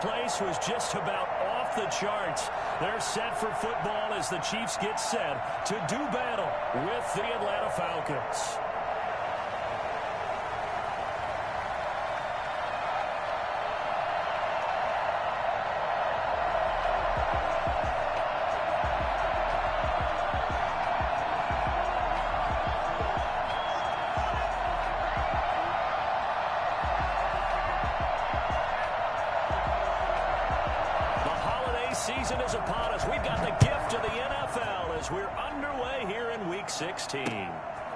Place was just about off the charts. They're set for football as the Chiefs get set to do battle with the Atlanta Falcons. Season is upon us. We've got the gift of the NFL as we're underway here in Week 16.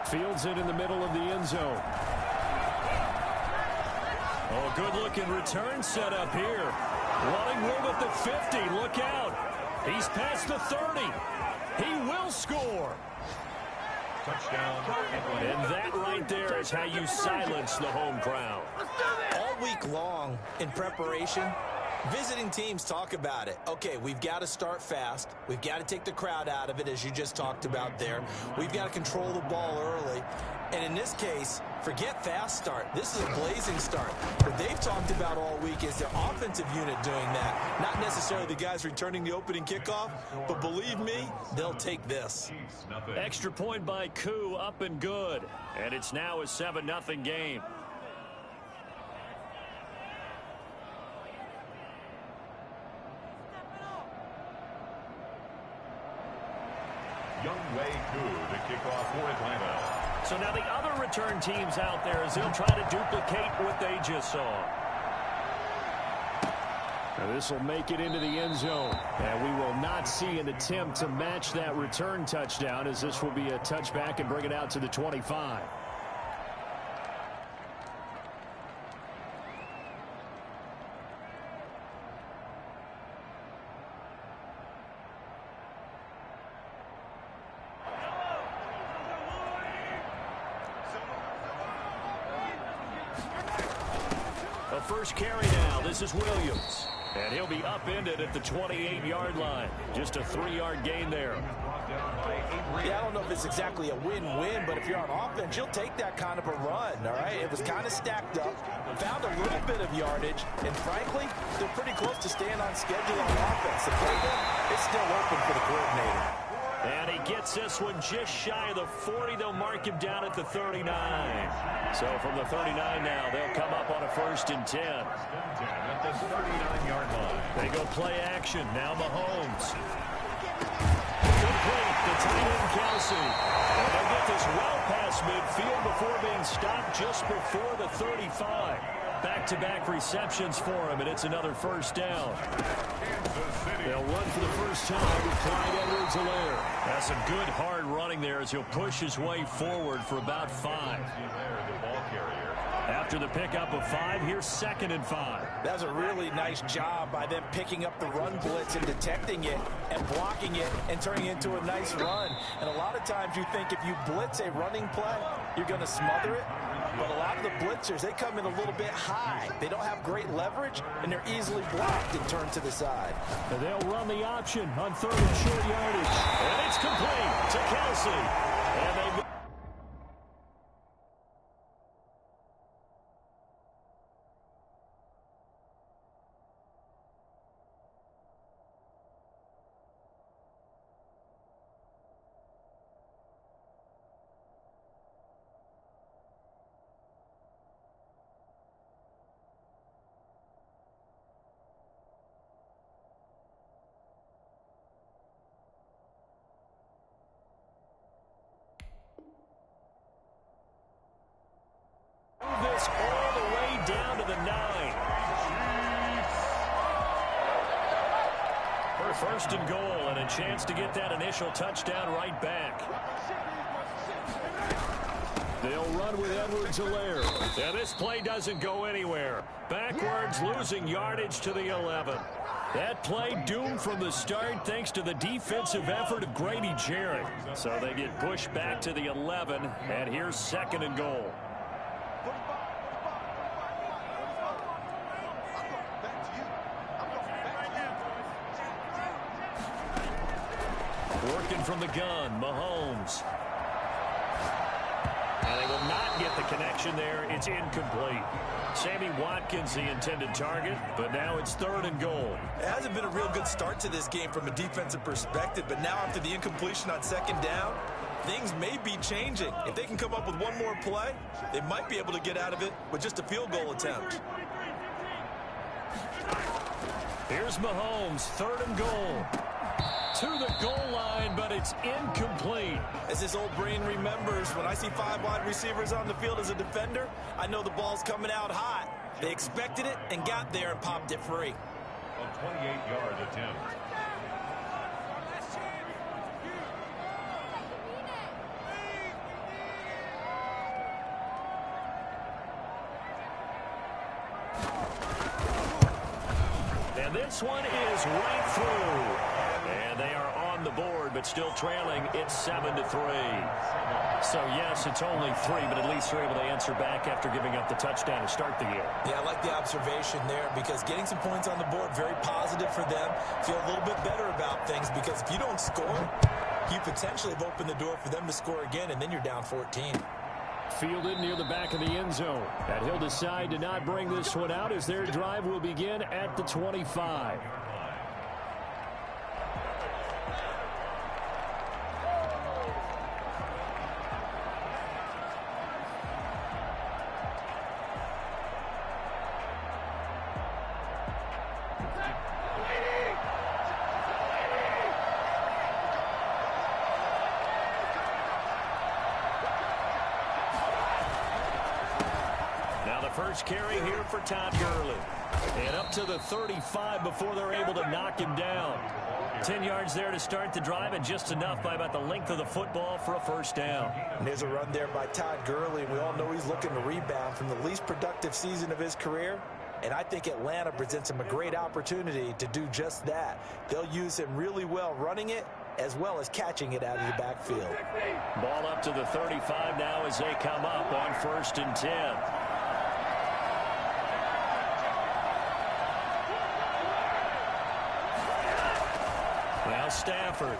Fields it in the middle of the end zone. Oh, good-looking return set up here. Running room at the 50. Look out. He's past the 30. He will score. Touchdown. And that right there is how you silence the home crowd. All week long in preparation, visiting teams talk about it. Okay, we've got to start fast. We've got to take the crowd out of it, as you just talked about there. We've got to control the ball early. And in this case, forget fast start. This is a blazing start. What they've talked about all week is their offensive unit doing that. Not necessarily the guys returning the opening kickoff, but believe me, they'll take this. Extra point by Koo, up and good. And it's now a 7-0 game. Younghoe Koo, the kickoff for Atlanta. So now the other return teams out there as they'll try to duplicate what they just saw. Now this will make it into the end zone. And we will not see an attempt to match that return touchdown, as this will be a touchback and bring it out to the 25. First carry now. This is Williams. And he'll be upended at the 28-yard line. Just a 3-yard gain there. Yeah, I don't know if it's exactly a win-win, but if you're on offense, you'll take that kind of a run, all right? It was kind of stacked up, found a little bit of yardage, and frankly, they're pretty close to staying on schedule on offense. The playbook is still open for the coordinator. And he gets this one just shy of the 40. They'll mark him down at the 39. So from the 39 now, they'll come up on a 1st and 10. At the 39-yard line. They go play action. Now Mahomes. Complete to tight end Kelsey. And they'll get this well past midfield before being stopped just before the 35. Back-to-back receptions for him, and it's another 1st down. They'll run for the first time with Clyde Edwards-Helaire. That's some good hard running there as he'll push his way forward for about 5. After the pickup of 5, here's 2nd and 5. That's a really nice job by them picking up the run blitz and detecting it and blocking it and turning it into a nice run. And a lot of times you think if you blitz a running play, you're going to smother it. But a lot of the blitzers, they come in a little bit high. They don't have great leverage, and they're easily blocked and turned to the side. And they'll run the option on 3rd and short yardage. And it's complete to Kelsey. And they this all the way down to the 9. For 1st and goal, and a chance to get that initial touchdown right back. They'll run with Edwards-Helaire. And this play doesn't go anywhere. Backwards, losing yardage to the 11. That play doomed from the start thanks to the defensive effort of Grady Jarrett. So they get pushed back to the 11, and here's 2nd and goal. Working from the gun, Mahomes. And they will not get get the connection there. It's incomplete. Sammy Watkins, the intended target, but now it's 3rd and goal. It hasn't been a real good start to this game from a defensive perspective, but now after the incompletion on 2nd down, things may be changing. If they can come up with one more play, they might be able to get out of it with just a field goal attempt. Here's Mahomes, 3rd and goal. To the goal line, but it's incomplete. As his old brain remembers, when I see 5 wide receivers on the field as a defender, I know the ball's coming out hot. They expected it and got there and popped it free. A 28-yard attempt. And this one is right through. And they are on the board, but still trailing. It's 7-3. So, yes, it's only 3, but at least they're able to answer back after giving up the touchdown to start the game. Yeah, I like the observation there because getting some points on the board, very positive for them. Feel a little bit better about things because if you don't score, you potentially have opened the door for them to score again, and then you're down 14. Fielded near the back of the end zone. And he'll decide to not bring this one out as their drive will begin at the 25. First carry here for Todd Gurley. And up to the 35 before they're able to knock him down. 10 yards there to start the drive, and just enough by about the length of the football for a first down. And there's a run there by Todd Gurley. We all know he's looking to rebound from the least productive season of his career. And I think Atlanta presents him a great opportunity to do just that. They'll use him really well running it as well as catching it out of the backfield. Ball up to the 35 now as they come up on 1st and 10. Now Stafford.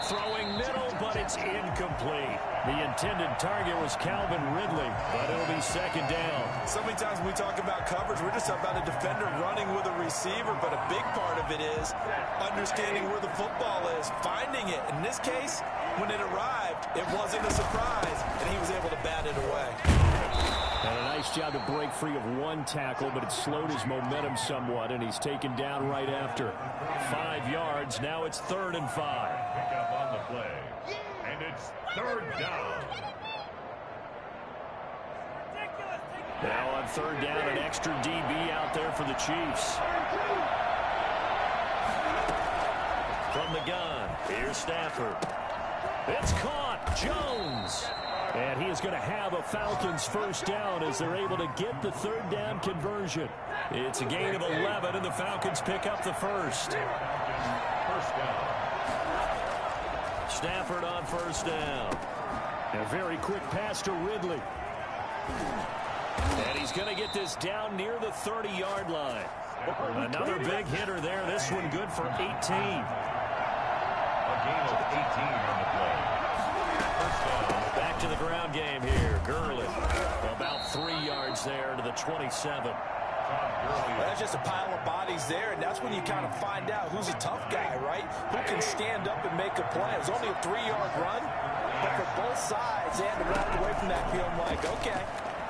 Throwing middle, but it's incomplete. The intended target was Calvin Ridley, but it'll be 2nd down. So many times when we talk about coverage, we're just about a defender running with a receiver, but a big part of it is understanding where the football is, finding it. In this case, when it arrived, it wasn't a surprise, and he was able to bat it away. And a nice job to break free of one tackle, but it slowed his momentum somewhat, and he's taken down right after. 5 yards. Now it's 3rd and 5. Pick up on the play. And it's 3rd down. Now on 3rd down, an extra DB out there for the Chiefs. From the gun, here's Stafford. It's caught. Jones. And he is going to have a Falcons first down as they're able to get the 3rd down conversion. It's a gain of 11, and the Falcons pick up the first. First down. Stafford on 1st down. A very quick pass to Ridley. And he's going to get this down near the 30-yard line. Another big hitter there. This one good for 18. A gain of 18 on the play. Back to the ground game here. Gurley about 3 yards there to the 27. Well, that's just a pile of bodies there, and that's when you kind of find out who's a tough guy, right? Who can stand up and make a play. It was only a 3-yard run, but for both sides, they had to walk away from that feeling like, okay,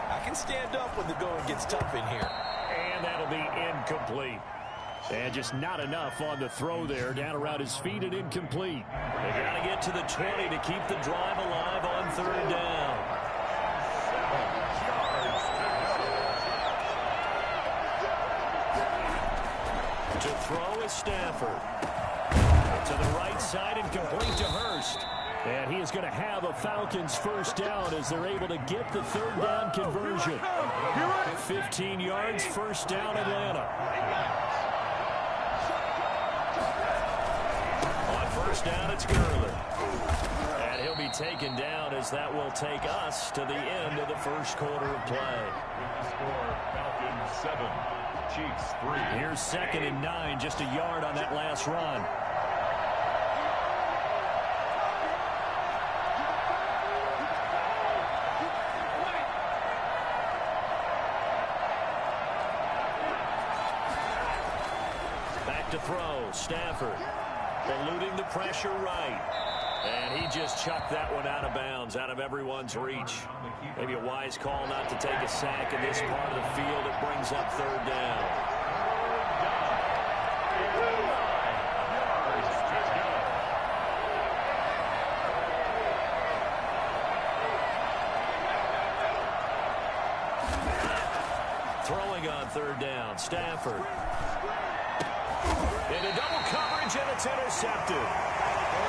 I can stand up when the going gets tough in here. And that'll be incomplete. And just not enough on the throw there. Down around his feet and incomplete. They got to get to the 20 to keep the drive alive on 3rd down. To throw is Stafford. To the right side and complete to Hurst. And he is going to have a Falcons first down as they're able to get the 3rd down conversion. 15 yards, first down Atlanta. First down, it's Gurley. And he'll be taken down as that will take us to the end of the first quarter of play. Score Falcons 7, Chiefs 3. Here's 2nd and 9, just a yard on that last run. back to throw. Stafford eluding the pressure right. And he just chucked that one out of bounds, out of everyone's reach. Maybe a wise call not to take a sack in this part of the field. It brings up third down. Throwing on third down, Stafford. Into double coverage, and it's intercepted.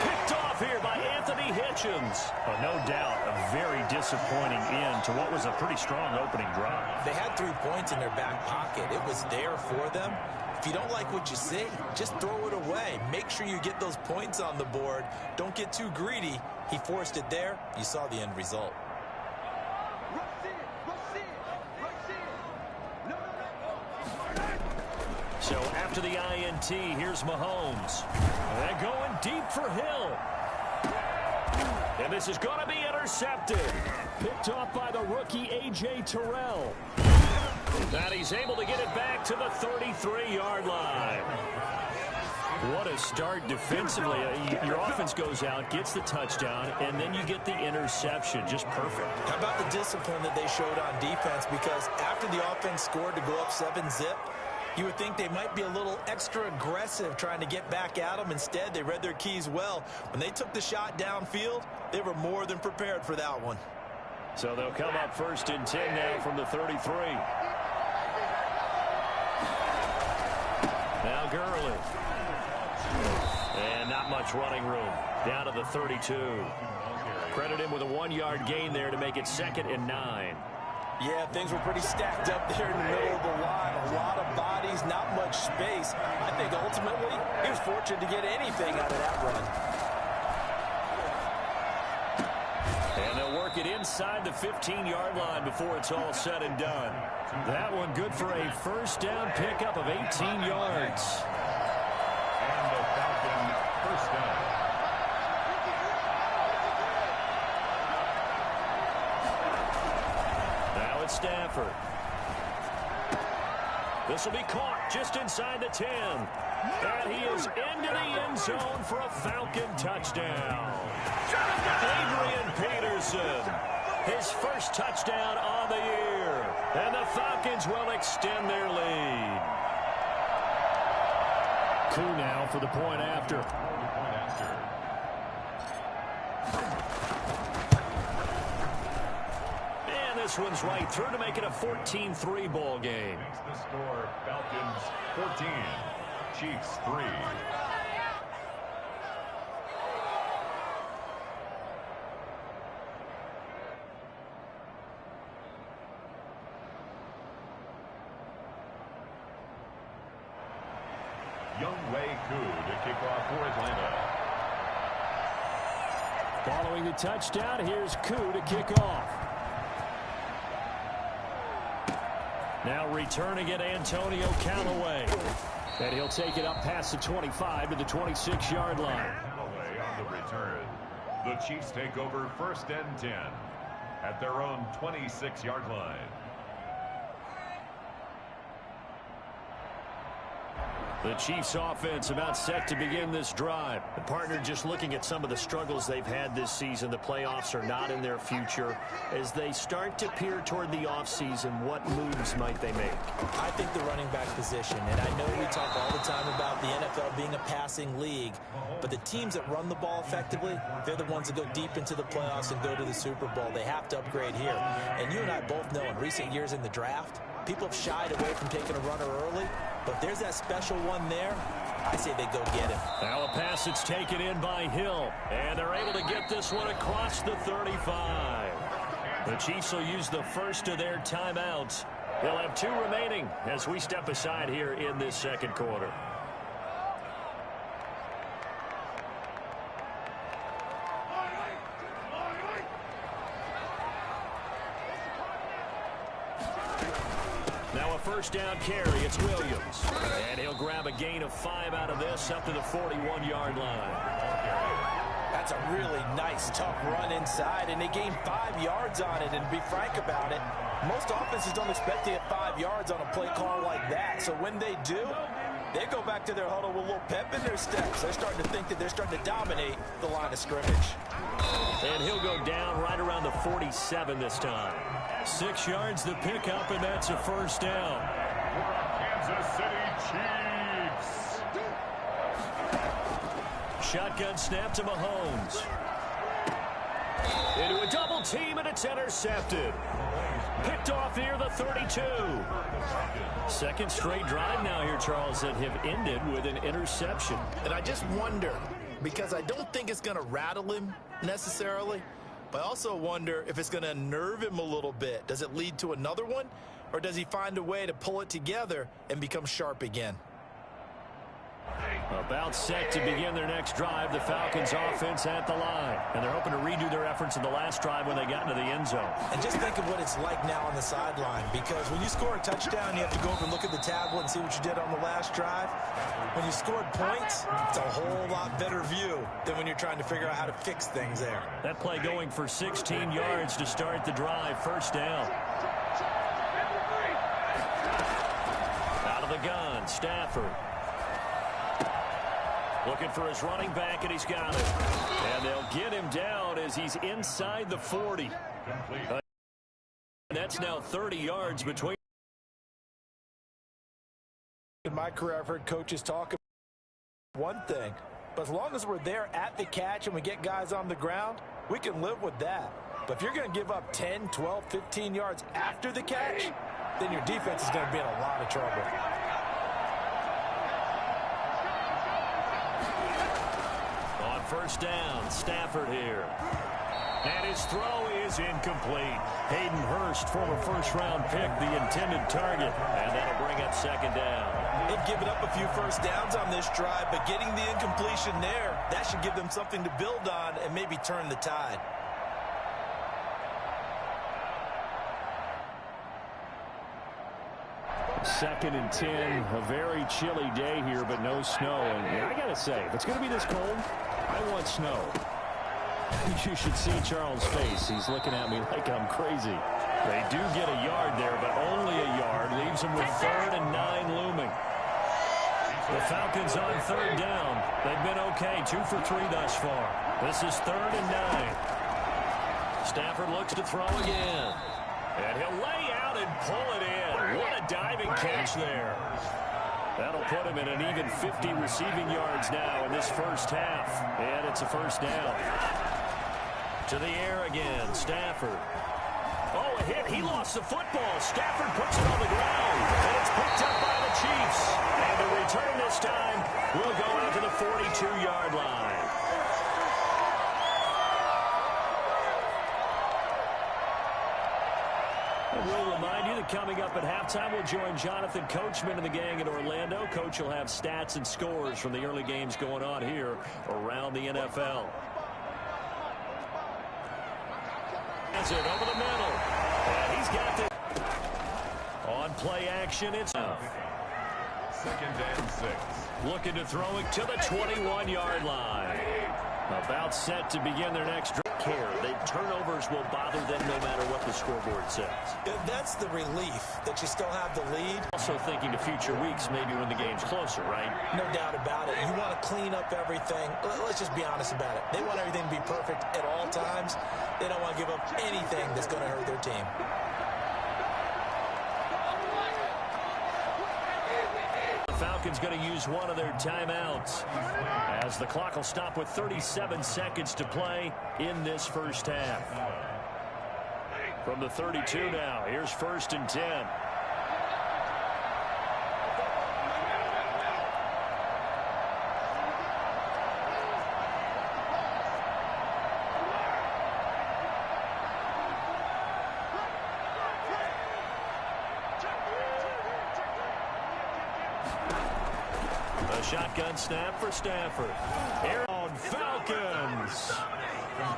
Picked off here by Anthony Hitchens. No doubt a very disappointing end to what was a pretty strong opening drive. They had 3 points in their back pocket. It was there for them. If you don't like what you see, just throw it away. Make sure you get those points on the board. Don't get too greedy. He forced it there. You saw the end result. So after the INT, here's Mahomes. And going deep for Hill. And this is going to be intercepted. Picked off by the rookie A.J. Terrell. And he's able to get it back to the 33-yard line. What a start defensively. Your offense goes out, gets the touchdown, and then you get the interception. Just perfect. How about the discipline that they showed on defense? Because after the offense scored to go up 7-zip, you would think they might be a little extra aggressive trying to get back at them. Instead, they read their keys well. When they took the shot downfield, they were more than prepared for that one. So they'll come up 1st and 10 now from the 33. Now Gurley. And not much running room. Down to the 32. Credit him with a 1-yard gain there to make it 2nd and 9. Yeah, things were pretty stacked up there in the middle of the line. A lot of bodies, not much space. I think ultimately he was fortunate to get anything out of that run. And they'll work it inside the 15-yard line before it's all said and done. That one good for a first down pickup of 18 yards. And the Falcons first down. Stafford. This will be caught just inside the 10. And he is into the end zone for a Falcon touchdown. Adrian Peterson, his first touchdown on the year. And the Falcons will extend their lead. Koo now for the point after. This one's right through to make it a 14-3 ball game. Makes the score Falcons 14, Chiefs 3. Younghoe Koo to kick off for Atlanta. Following the touchdown, here's Koo to kick off. Now returning it, Antonio Callaway. And he'll take it up past the 25 to the 26-yard line. Callaway on the return. The Chiefs take over 1st and 10 at their own 26-yard line. The Chiefs offense about set to begin this drive. The partner just looking at some of the struggles they've had this season. The playoffs are not in their future. As they start to peer toward the offseason, what moves might they make? I think the running back position, and I know we talk all the time about the NFL being a passing league, but the teams that run the ball effectively, they're the ones that go deep into the playoffs and go to the Super Bowl. They have to upgrade here. And you and I both know in recent years in the draft, people have shied away from taking a runner early. But there's that special one there. I say they go get him. Now a pass that's taken in by Hill. And they're able to get this one across the 35. The Chiefs will use the first of their timeouts. They'll have 2 remaining as we step aside here in this 2nd quarter. Now a first down carry. It's Williams. And he'll grab a gain of 5 out of this up to the 41-yard line. That's a really nice, tough run inside, and they gained 5 yards on it. And to be frank about it, most offenses don't expect to get 5 yards on a play call like that. So when they do, They go back to their huddle with a little pep in their steps. They're starting to think that they're starting to dominate the line of scrimmage. And he'll go down right around the 47 this time. 6 yards the pickup, and that's a first down. Kansas City Chiefs. Shotgun snap to Mahomes. Into a double team, and it's intercepted. Picked off near the 32. Second straight drive now here, Charles, that have ended with an interception. And I just wonder, because I don't think it's going to rattle him necessarily, but I also wonder if it's going to unnerve him a little bit. Does it lead to another one, or does he find a way to pull it together and become sharp again? About set to begin their next drive, the Falcons offense at the line. And they're hoping to redo their efforts in the last drive when they got into the end zone. And just think of what it's like now on the sideline, because when you score a touchdown, you have to go over and look at the tablet and see what you did on the last drive. When you scored points, it's a whole lot better view than when you're trying to figure out how to fix things there. That play going for 16 yards to start the drive. First down. Out of the gun, Stafford. Looking for his running back, and he's got it. And they'll get him down as he's inside the 40. That's now 30 yards between. In my career, I've heard coaches talk about one thing, but as long as we're there at the catch and we get guys on the ground, we can live with that. But if you're going to give up 10, 12, 15 yards after the catch, then your defense is going to be in a lot of trouble. First down, Stafford here. And his throw is incomplete. Hayden Hurst, former first-round pick, the intended target. And that'll bring up second down. They've given up a few first downs on this drive, but getting the incompletion there, that should give them something to build on and maybe turn the tide. Second and 10, a very chilly day here, but no snow. And I got to say, if it's going to be this cold, I want snow. You should see Charles' face. He's looking at me like I'm crazy. They do get a yard there, but only a yard. Leaves them with 3rd and 9 looming. The Falcons on 3rd down. They've been okay, 2 for 3 thus far. This is 3rd and 9. Stafford looks to throw again. And he'll lay out and pull it in. What a diving catch there. That'll put him in an even 50 receiving yards now in this first half. And it's a first down. To the air again, Stafford. Oh, a hit. He lost the football. Stafford puts it on the ground. And it's picked up by the Chiefs. And the return this time will go out to the 42-yard line. We'll remind you that coming up at halftime, we'll join Jonathan Coachman and the gang in Orlando. Coach will have stats and scores from the early games going on here around the NFL. Has it over the middle. And he's got the on play action. It's enough. 2nd and 6. Looking to throw it to the 21-yard line. About set to begin their next drive. The turnovers will bother them no matter what the scoreboard says. That's the relief that you still have the lead. Also thinking to future weeks, maybe when the game's closer, right? No doubt about it. You want to clean up everything. Let's just be honest about it. They want everything to be perfect at all times. They don't want to give up anything that's going to hurt their team. Falcons going to use one of their timeouts as the clock will stop with 37 seconds to play in this first half. From the 32 now, here's 1st and 10. A shotgun snap for Stafford. Aaron Falcons.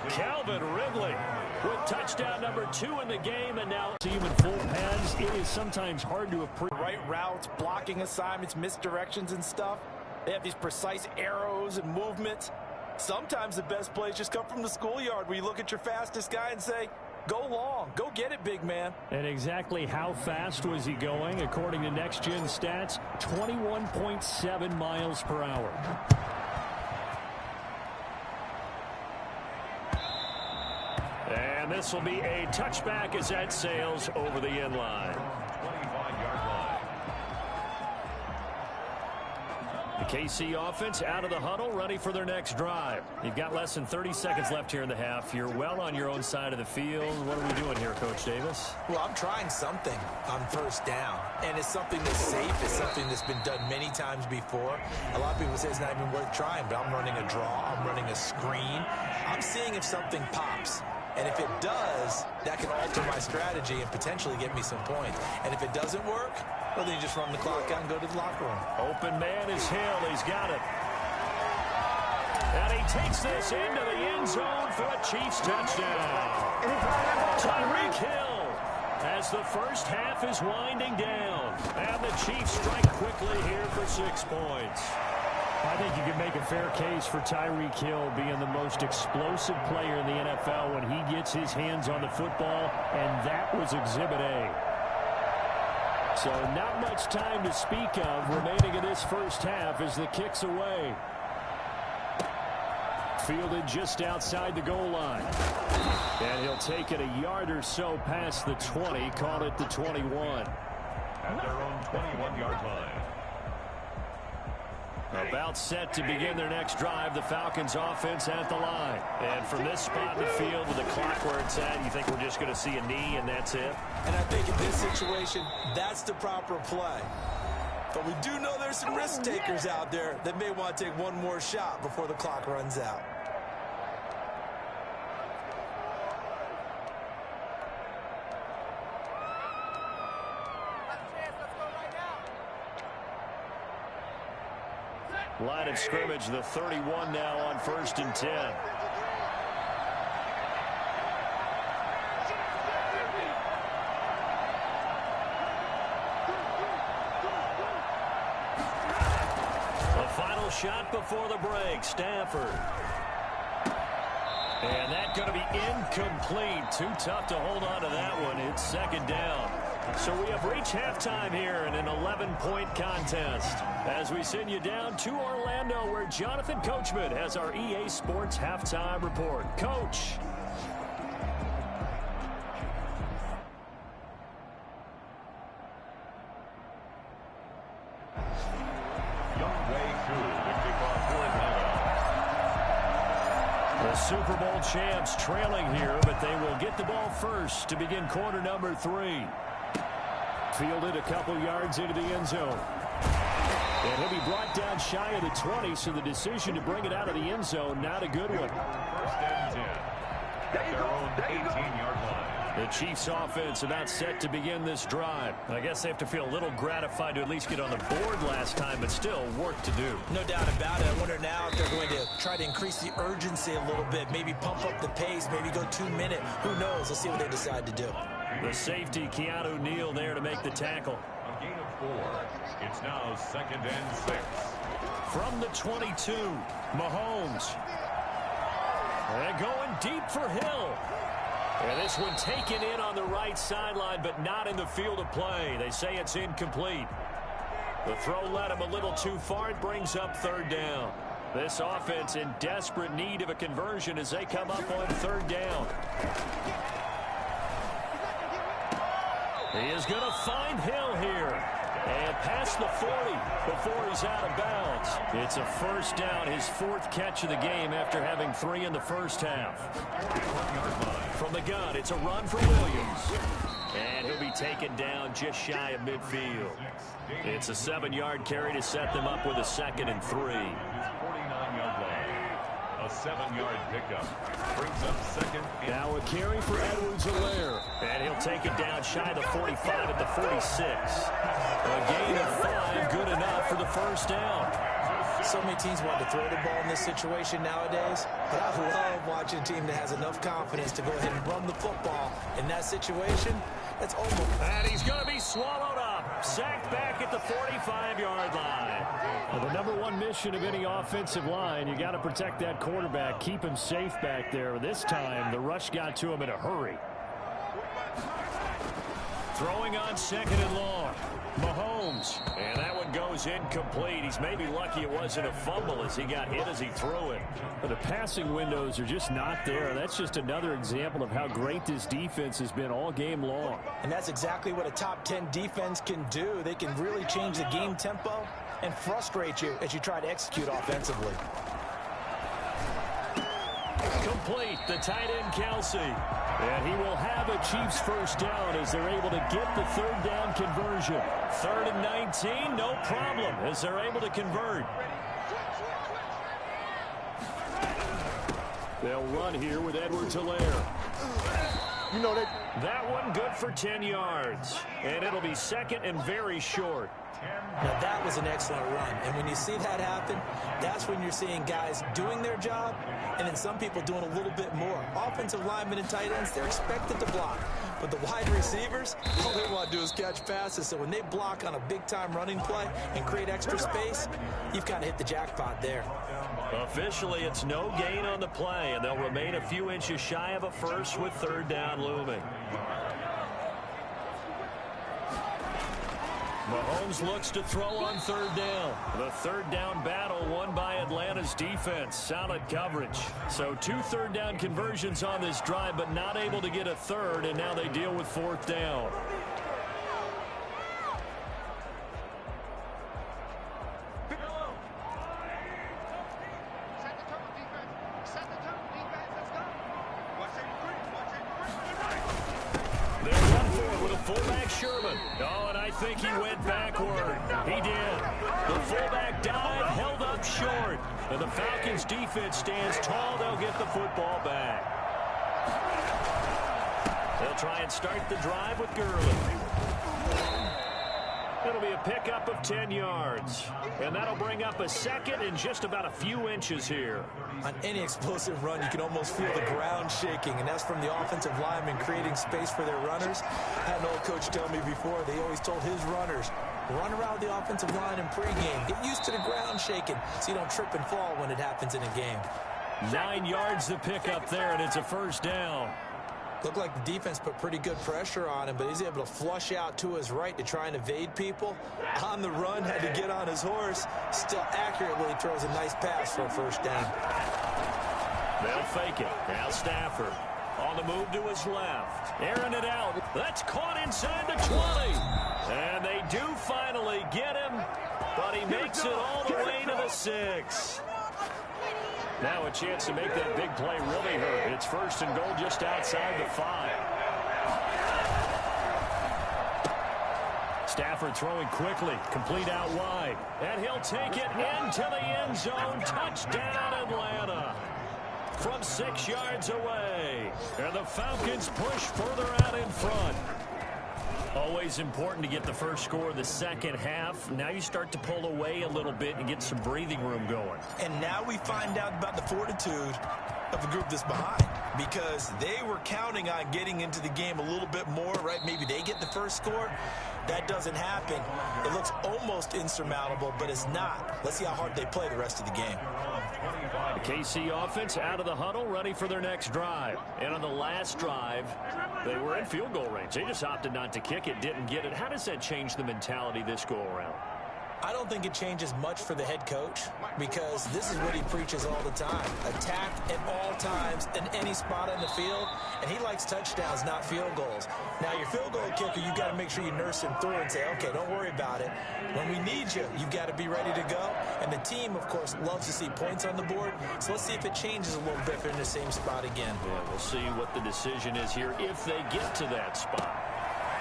Calvin Ridley with touchdown number 2 in the game, and now team in full pads. It is sometimes hard to appreciate. Right routes, blocking assignments, misdirections and stuff. They have these precise arrows and movements. Sometimes the best plays just come from the schoolyard where you look at your fastest guy and say, Go long. Go get it, big man. And exactly how fast was he going? According to Next Gen Stats, 21.7 miles per hour. And this will be a touchback as that sails over the end line. 25-yard line. The KC offense out of the huddle, ready for their next drive. You've got less than 30 seconds left here in the half. You're well on your own side of the field. What are we doing here, Coach Davis? Well, I'm trying something on first down, and it's something that's safe. It's something that's been done many times before. A lot of people say it's not even worth trying, but I'm running a draw. I'm running a screen. I'm seeing if something pops. And if it does, that can alter my strategy and potentially get me some points. And if it doesn't work, well, then you just run the clock out and go to the locker room. Open man is Hill. He's got it. And he takes this into the end zone for a Chiefs touchdown. Tyreek Hill as the first half is winding down. And the Chiefs strike quickly here for 6 points. I think you can make a fair case for Tyreek Hill being the most explosive player in the NFL when he gets his hands on the football, and that was Exhibit A. So not much time to speak of remaining in this first half as the kick's away. Fielded just outside the goal line. And he'll take it a yard or so past the 20, call it the 21. At their own 21-yard line. About set to begin their next drive, the Falcons offense at the line. And from this spot in the field with the clock where it's at, you think we're just going to see a knee and that's it? And I think in this situation, that's the proper play. But we do know there's some risk takers out there that may want to take one more shot before the clock runs out. Line of scrimmage, the 31 now on 1st and 10. The final shot before the break, Stafford. And that's going to be incomplete. Too tough to hold on to that one. It's 2nd down. So we have reached halftime here in an 11-point contest. As we send you down to Orlando, where Jonathan Coachman has our EA Sports Halftime Report. Coach. The Super Bowl champs trailing here, but they will get the ball first to begin quarter number 3. Fielded a couple yards into the end zone. And he'll be brought down shy of the 20, so the decision to bring it out of the end zone, not a good one. 1st and 10. At their own 18-yard line. The Chiefs offense about set to begin this drive. I guess they have to feel a little gratified to at least get on the board last time, but still work to do. No doubt about it. I wonder now if they're going to try to increase the urgency a little bit, maybe pump up the pace, maybe go 2 minute. Who knows? Let's see what they decide to do. The safety, Keanu Neal, there to make the tackle. A gain of 4. It's now 2nd and 6. From the 22, Mahomes. And going deep for Hill. And this one taken in on the right sideline, but not in the field of play. They say it's incomplete. The throw led him a little too far. It brings up 3rd down. This offense in desperate need of a conversion as they come up on 3rd down. He is going to find Hill here. And past the 40 before he's out of bounds. It's a 1st down, his 4th catch of the game after having 3 in the first half. From the gun, it's a run for Williams. And he'll be taken down just shy of midfield. It's a 7-yard carry to set them up with a 2nd and 3. 49-yard line. A 7-yard pickup. Brings up 2nd and... Now a carry for Edwards-Helaire. And he'll take it down shy of the 45 at the 46. A gain of 5, good enough for the 1st down. So many teams want to throw the ball in this situation nowadays, but I love watching a team that has enough confidence to go ahead and run the football in that situation. That's almost... And he's going to be swallowed up. Sacked back at the 45-yard line. Well, the number one mission of any offensive line, you got to protect that quarterback, keep him safe back there. This time, the rush got to him in a hurry. Throwing on second and long. Mahomes. And that one goes incomplete. He's maybe lucky it wasn't a fumble as he got hit as he threw it. But the passing windows are just not there. That's just another example of how great this defense has been all game long. And that's exactly what a top 10 defense can do. They can really change the game tempo and frustrate you as you try to execute offensively. Complete, the tight end Kelsey. And he will have a Chiefs first down as they're able to get the third down conversion. 3rd and 19, no problem as they're able to convert. They'll run here with Edwards-Helaire. That one good for 10 yards. And it'll be second and very short. Now, that was an excellent run. And when you see that happen, that's when you're seeing guys doing their job and then some people doing a little bit more. Offensive linemen and tight ends, they're expected to block. But the wide receivers, all they want to do is catch passes. So when they block on a big-time running play and create extra space, you've kind of hit the jackpot there. Officially, it's no gain on the play, and they'll remain a few inches shy of a first with third down looming. Mahomes looks to throw on third down. The third down battle won by Atlanta's defense. Solid coverage. So 2 third down conversions on this drive, but not able to get a third, and now they deal with fourth down. Fullback Sherman. Oh, and I think he went backward. He did. The fullback dive, held up short. And the Falcons defense stands tall. They'll get the football back. They'll try and start the drive with Gurley. It'll be a pickup of 10 yards. And that'll bring up a second and just about a few inches here. On any explosive run, you can almost feel the ground shaking, and that's from the offensive linemen creating space for their runners. I had an old coach tell me before, they always told his runners, run around the offensive line in pregame. Get used to the ground shaking so you don't trip and fall when it happens in a game. 9 yards to pick up there, and it's a first down. Looked like the defense put pretty good pressure on him, but he's able to flush out to his right to try and evade people. On the run, had to get on his horse. Still accurately throws a nice pass for a first down. They'll fake it. Now Stafford on the move to his left. Airing it out. That's caught inside the 20. And they do finally get him, but he makes it all the way to the 6. Now a chance to make that big play really hurt. It's first and goal just outside the 5. Stafford throwing quickly, complete out wide. And he'll take it into the end zone. Touchdown, Atlanta. From 6 yards away. And the Falcons push further out in front. Always important to get the first score of the second half. Now you start to pull away a little bit and get some breathing room going. And now we find out about the fortitude of the group that's behind, because they were counting on getting into the game a little bit more, right? Maybe they get the first score. That doesn't happen. It looks almost insurmountable, but it's not. Let's see how hard they play the rest of the game. The KC offense out of the huddle, ready for their next drive. And on the last drive, they were in field goal range. They just opted not to kick it, didn't get it. How does that change the mentality this go around? I don't think it changes much for the head coach, because this is what he preaches all the time. Attack at all times in any spot on the field, and he likes touchdowns, not field goals. Now, your field goal kicker, you've got to make sure you nurse him through and say, okay, don't worry about it. When we need you, you've got to be ready to go. And the team, of course, loves to see points on the board, so let's see if it changes a little bit if they're in the same spot again. Yeah, we'll see what the decision is here if they get to that spot.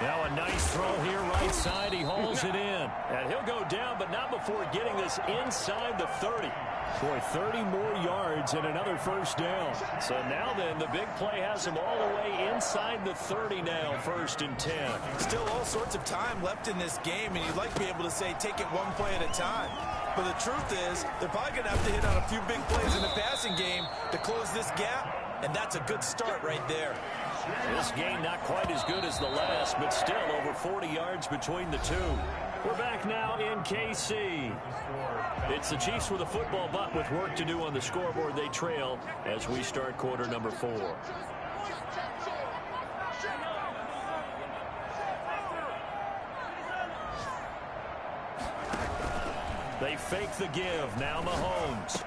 Now a nice throw here right side. He hauls it in. And he'll go down, but not before getting this inside the 30. Boy, 30 more yards and another first down. So now then, the big play has him all the way inside the 30 now, 1st and 10. Still all sorts of time left in this game, and you'd like to be able to say take it one play at a time. But the truth is, they're probably going to have to hit on a few big plays in the passing game to close this gap, and that's a good start right there. This game not quite as good as the last, but still over 40 yards between the two. We're back now in KC. It's the Chiefs with a football, but with work to do on the scoreboard. They trail as we start quarter number 4. They fake the give. Now Mahomes.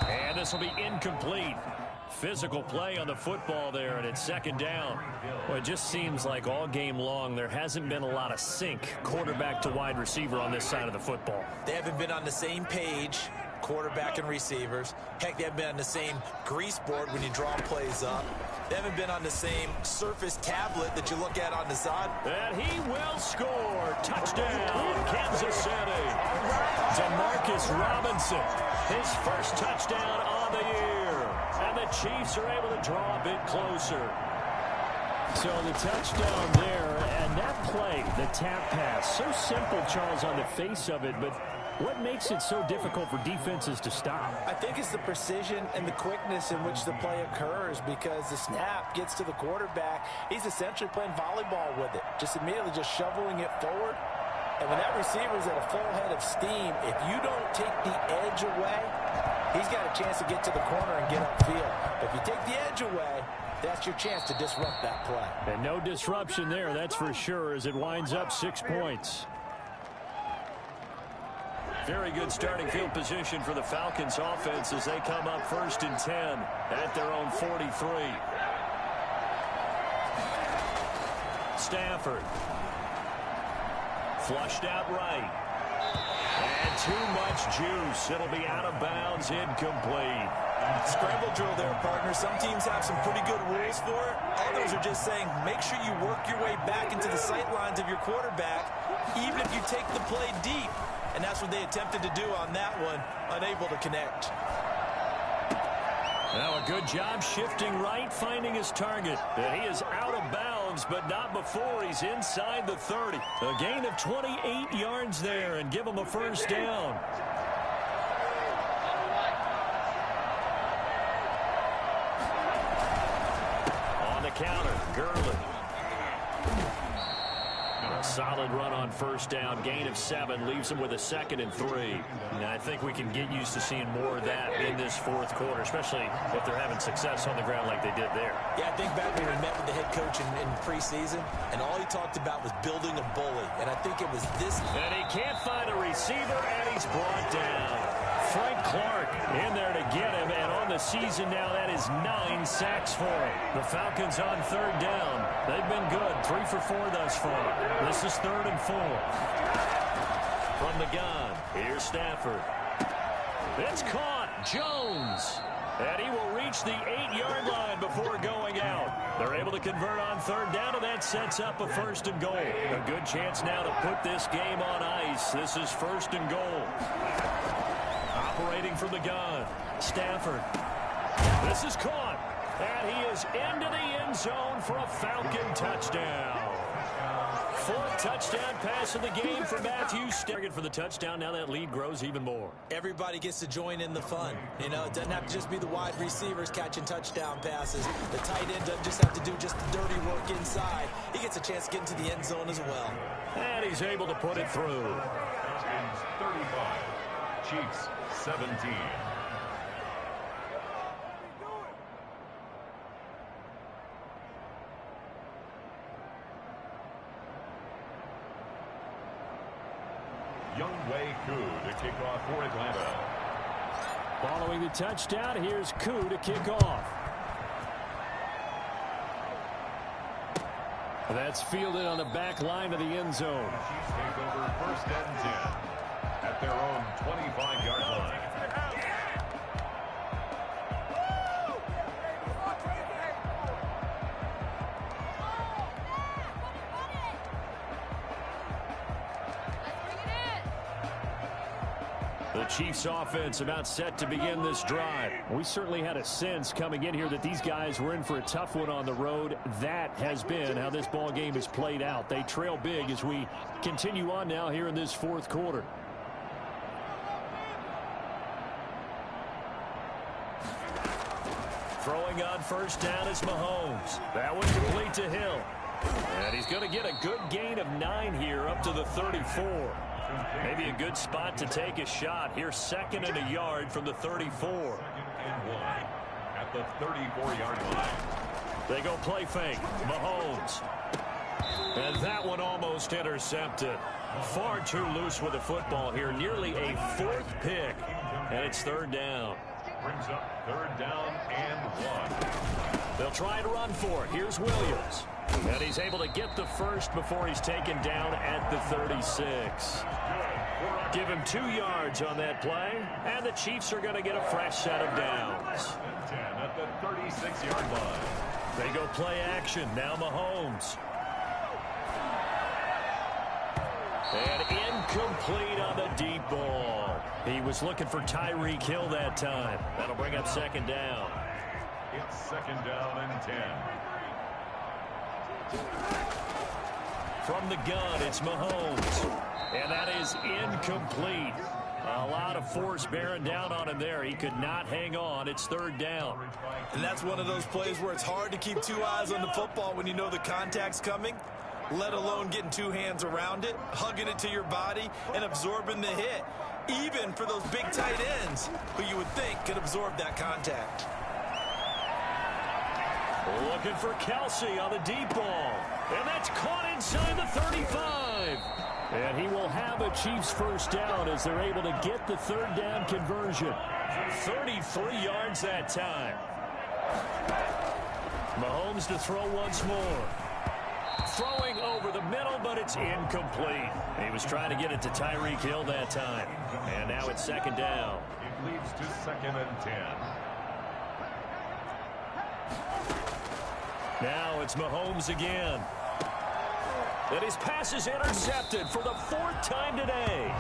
And this will be incomplete. Physical play on the football there, and it's second down. Well, it just seems like all game long there hasn't been a lot of sync quarterback to wide receiver on this side of the football. They haven't been on the same page, quarterback and receivers. Heck, they haven't been on the same grease board when you draw plays up. They haven't been on the same surface tablet that you look at on the side. And he will score. Touchdown, Kansas City. Demarcus Robinson, his first touchdown on the year. And the Chiefs are able to draw a bit closer. So the touchdown there, and that play, the tap pass, so simple, Charles, on the face of it, but what makes it so difficult for defenses to stop? I think it's the precision and the quickness in which the play occurs, because the snap gets to the quarterback. He's essentially playing volleyball with it, just immediately just shoveling it forward. And when that receiver's at a full head of steam, if you don't take the edge away, he's got a chance to get to the corner and get upfield. If you take the edge away, that's your chance to disrupt that play. And no disruption there, that's for sure, as it winds up 6 points. Very good starting field position for the Falcons offense as they come up 1st and 10 at their own 43. Stafford. Flushed out right. And too much juice. It'll be out of bounds, incomplete. Scramble drill there, partner. Some teams have some pretty good rules for it. Others are just saying, make sure you work your way back into the sight lines of your quarterback, even if you take the play deep. And that's what they attempted to do on that one, unable to connect. Now a good job shifting right, finding his target. And he is out of bounds, but not before he's inside the 30. A gain of 28 yards there, and give him a first down. On the counter, Gurley. A solid run on first down. Gain of 7 leaves him with a 2nd and 3. And I think we can get used to seeing more of that in this 4th quarter, especially if they're having success on the ground like they did there. Yeah, I think back when we met with the head coach in preseason, and all he talked about was building a bully. And I think it was this. And he can't find a receiver, and he's brought down. Frank Clark in there to get him, and on the season now, that is 9 sacks for him. The Falcons on 3rd down. They've been good, 3 for 4 thus far. This is 3rd and 4. From the gun, here's Stafford. It's caught, Jones. And he will reach the 8-yard line before going out. They're able to convert on 3rd down, and that sets up a 1st and goal. A good chance now to put this game on ice. This is 1st and goal. Operating from the gun, Stafford. This is caught, and he is into the end zone for a Falcon touchdown. 4th touchdown pass of the game for Matthew Stafford for the touchdown. Now that lead grows even more. Everybody gets to join in the fun. You know, it doesn't have to just be the wide receivers catching touchdown passes. The tight end doesn't just have to do just the dirty work inside. He gets a chance to get into the end zone as well. And he's able to put it through. Falcons 35, Chiefs 17. Younghoe Koo to kick off for Atlanta. Following the touchdown, here's Koo to kick off. That's fielded on the back line of the end zone. The Chiefs take over 1st and 10 at their own 25-yard line. The Chiefs offense about set to begin this drive. We certainly had a sense coming in here that these guys were in for a tough one on the road. That has been how this ball game has played out. They trail big as we continue on now here in this 4th quarter. Throwing on 1st down is Mahomes. That one complete to Hill. And he's going to get a good gain of 9 here up to the 34. Maybe a good spot to take a shot. Here's 2nd and a yard from the 34. 2nd and 1 at the 34-yard line. They go play fake. Mahomes. And that one almost intercepted. Far too loose with the football here. Nearly a 4th pick. And it's 3rd down. Brings up 3rd down and 1. They'll try to run for it. Here's Williams. And he's able to get the first before he's taken down at the 36. Give him 2 yards on that play. And the Chiefs are going to get a fresh set of downs. 10 at the 36-yard line. They go play action. Now Mahomes. And incomplete on the deep ball. He was looking for Tyreek Hill that time. That'll bring up 2nd down. It's 2nd down and 10. From the gun, it's Mahomes. And that is incomplete. A lot of force bearing down on him there. He could not hang on. It's 3rd down. And that's one of those plays where it's hard to keep 2 eyes on the football when you know the contact's coming, let alone getting 2 hands around it, hugging it to your body, and absorbing the hit, even for those big tight ends who you would think could absorb that contact. Looking for Kelsey on the deep ball. And that's caught inside the 35. And he will have a Chiefs 1st down as they're able to get the 3rd down conversion. 33 yards that time. Mahomes to throw once more. Throwing over the middle, but it's incomplete. He was trying to get it to Tyreek Hill that time. And now it's 2nd down. It leads to 2nd and 10. Now it's Mahomes again. And his pass is intercepted for the 4th time today.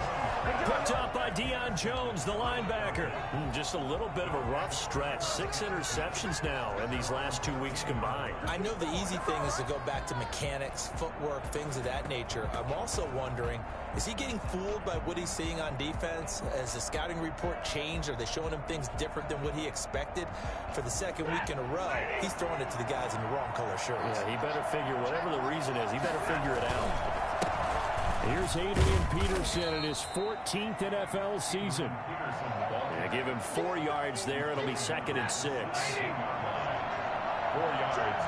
Picked up by Deion Jones, the linebacker. Just a little bit of a rough stretch. 6 interceptions now in these last 2 weeks combined. I know the easy thing is to go back to mechanics, footwork, things of that nature. I'm also wondering, is he getting fooled by what he's seeing on defense? Has the scouting report changed? Are they showing him things different than what he expected? For the 2nd week in a row, he's throwing it to the guys in the wrong color shirts. Yeah, he better figure, whatever the reason is, he better figure it out. Here's Adrian Peterson in his 14th NFL season. Yeah, give him 4 yards there. It'll be 2nd and 6. 4 yards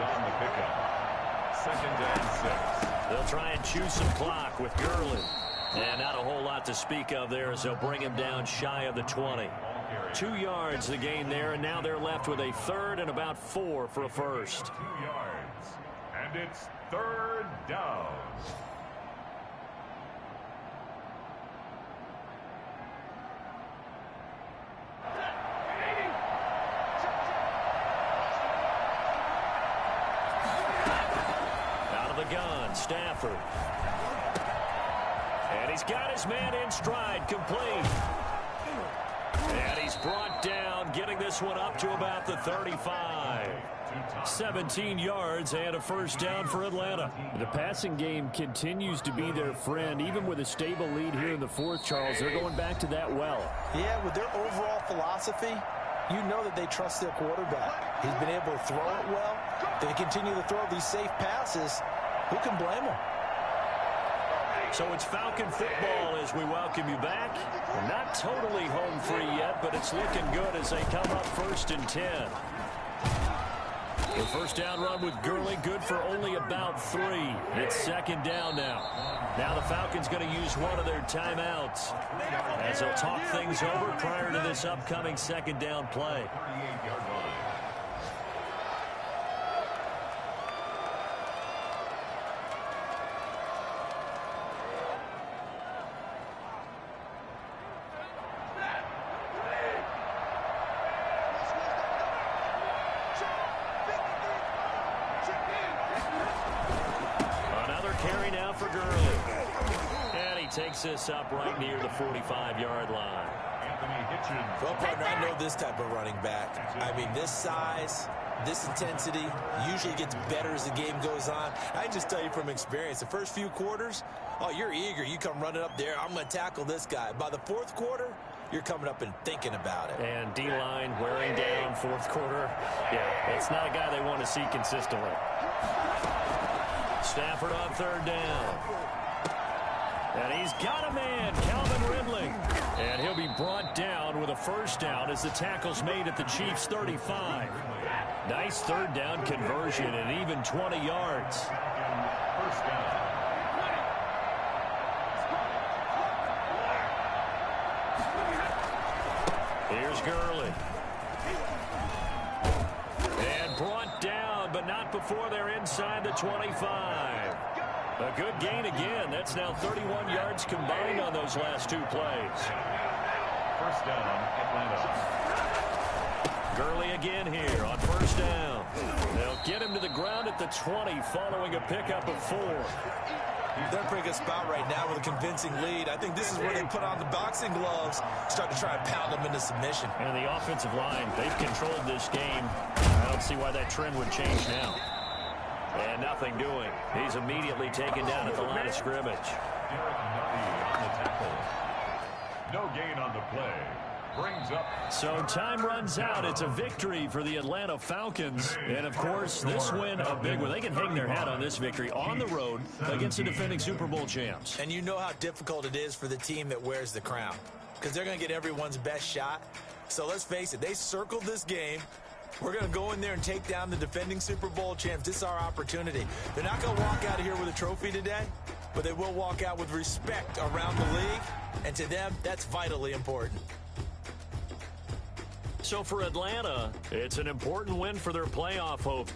on the pickup. 2nd and 6. They'll try and chew some clock with Gurley. And not a whole lot to speak of there as they'll bring him down shy of the 20. 2 yards the gain there, and now they're left with a 3rd and about 4 for a first. 2 yards. And it's 3rd down. Gun, Stafford. And he's got his man in stride, complete. And he's brought down, getting this one up to about the 35. 17 yards and a 1st down for Atlanta. The passing game continues to be their friend. Even with a stable lead here in the 4th, Charles, they're going back to that well. Yeah, with their overall philosophy, you know that they trust their quarterback. He's been able to throw it well. They continue to throw these safe passes. Who can blame them? So it's Falcon football as we welcome you back. We're not totally home free yet, but it's looking good as they come up 1st and 10. The 1st down run with Gurley, good for only about 3. It's 2nd down now. Now the Falcons going to use one of their timeouts as they'll talk things over prior to this upcoming 2nd down play. Takes this up right near the 45-yard line. Well, partner, I know this type of running back. I mean, this size, this intensity usually gets better as the game goes on. I just tell you from experience, the first few quarters, oh, you're eager. You come running up there. I'm going to tackle this guy. By the 4th quarter, you're coming up and thinking about it. And D-line wearing down 4th quarter. Yeah, it's not a guy they want to see consistently. Stafford on 3rd down. And he's got a man, Calvin Ridley. And he'll be brought down with a 1st down as the tackle's made at the Chiefs' 35. Nice 3rd down conversion and even 20 yards. 1st down. Here's Gurley. And brought down, but not before they're inside the 25. A good gain again. That's now 31 yards combined on those last two plays. First down, Atlanta. Gurley again here on first down. They'll get him to the ground at the 20 following a pickup of 4. They're in a pretty good spot right now with a convincing lead. I think this is where they put on the boxing gloves, start to try and pound them into submission. And the offensive line, they've controlled this game. I don't see why that trend would change now. And nothing doing. He's immediately taken down at the line of scrimmage. Derek Nunny on the tackle. No gain on the play. Brings up. So time runs out. It's a victory for the Atlanta Falcons. And, of course, this win a big one. They can hang their hat on this victory on the road against the defending Super Bowl champs. And you know how difficult it is for the team that wears the crown, because they're going to get everyone's best shot. So let's face it, they circled this game. We're going to go in there and take down the defending Super Bowl champs. This is our opportunity. They're not going to walk out of here with a trophy today, but they will walk out with respect around the league. And to them, that's vitally important. So for Atlanta, it's an important win for their playoff hope.